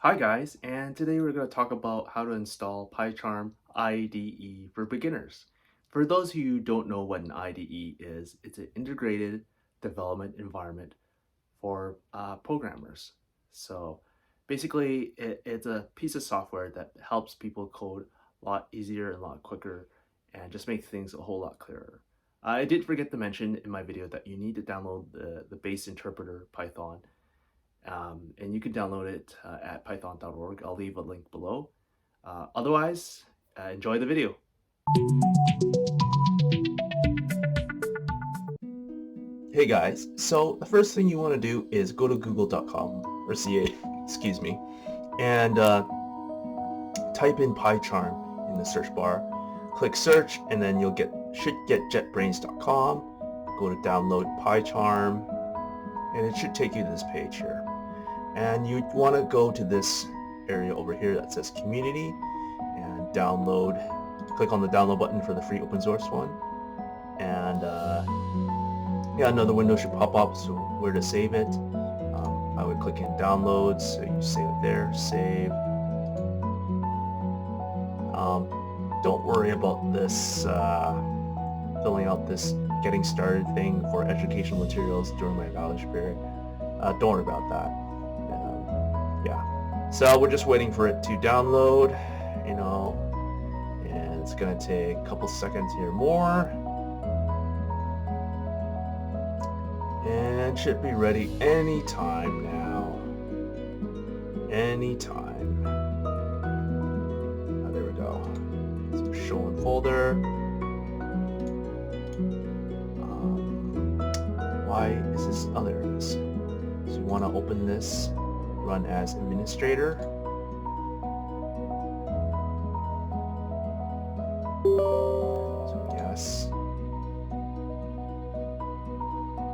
Hi guys, and today we're going to talk about how to install PyCharm IDE for beginners. For those of you who don't know what an IDE is, it's an integrated development environment for programmers. So basically, it's a piece of software that helps people code a lot easier and a lot quicker and just make things a whole lot clearer. I did forget to mention in my video that you need to download the base interpreter Python, and you can download it at python.org. I'll leave a link below. Otherwise, enjoy the video. Hey guys, so the first thing you want to do is go to google.com or ca, excuse me, and type in PyCharm in the search bar. Click search, and then you'll should get jetbrains.com. Go to download PyCharm, and it should take you to this page here. And you want to go to this area over here that says community and download. Click on the download button for the free open source one, and yeah, another window should pop up. So where to save it? I would click in downloads, so you save it there, save. Don't worry about this filling out this getting started thing for educational materials during my evaluation period. Don't worry about that. Yeah, so we're just waiting for it to download, and it's gonna take a couple seconds here more, and should be ready anytime now. Anytime. There we go. So show in folder. Why is this? Oh, there it is. So you want to open this, run as administrator. So yes.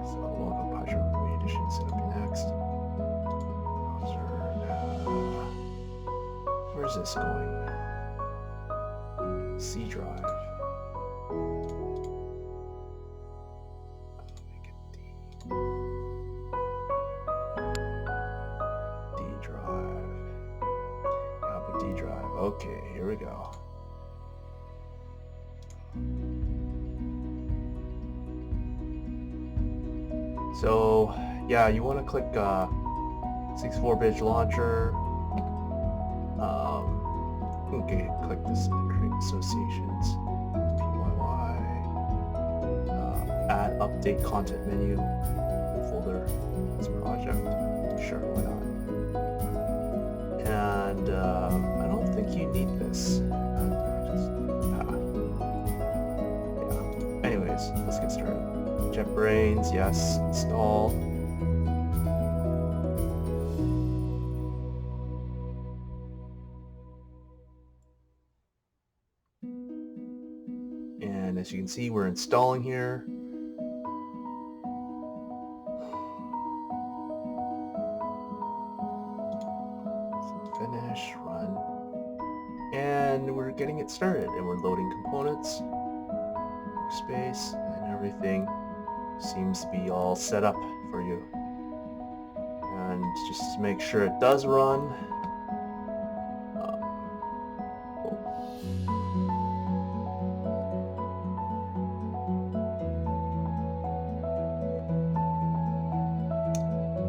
So welcome PyCharm Community Edition. Set up next. Where's this going? C drive. Make it D drive. Copy D drive. Okay, here we go. So yeah, you want to click 64-bit launcher. Okay, click this create associations, PYY, add update content menu folder as a project. Sure, why not? And I don't think you need this. Yeah. Anyways, let's get started. JetBrains, yes, install. And as you can see, we're installing here. So finish, run. And we're getting it started, and we're loading components, workspace, and everything seems to be all set up for you. And just to make sure it does run,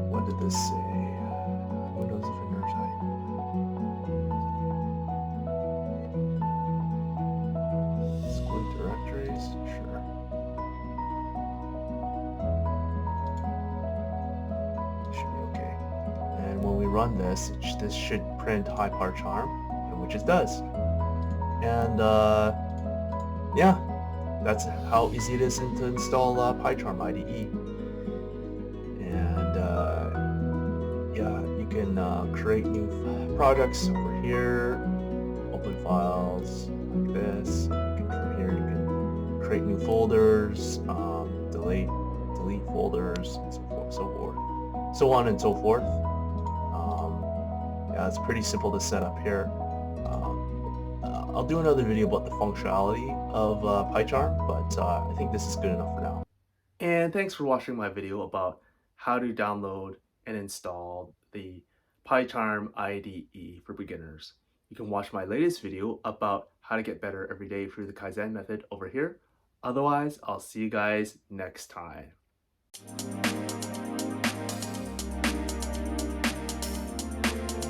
what did this say? Windows Defender type. Exclude directories? Sure. Should be okay. And when we run this, this should print hi PyCharm, which it does. And yeah, that's how easy it is to install PyCharm IDE. And yeah, you can create new projects over here, open files like this. From here you can create new folders, delete folders, and so on and so forth. Yeah, it's pretty simple to set up here. I'll do another video about the functionality of PyCharm, but I think this is good enough for now. And thanks for watching my video about how to download and install the PyCharm IDE for beginners. You can watch my latest video about how to get better every day through the Kaizen method over here. Otherwise, I'll see you guys next time.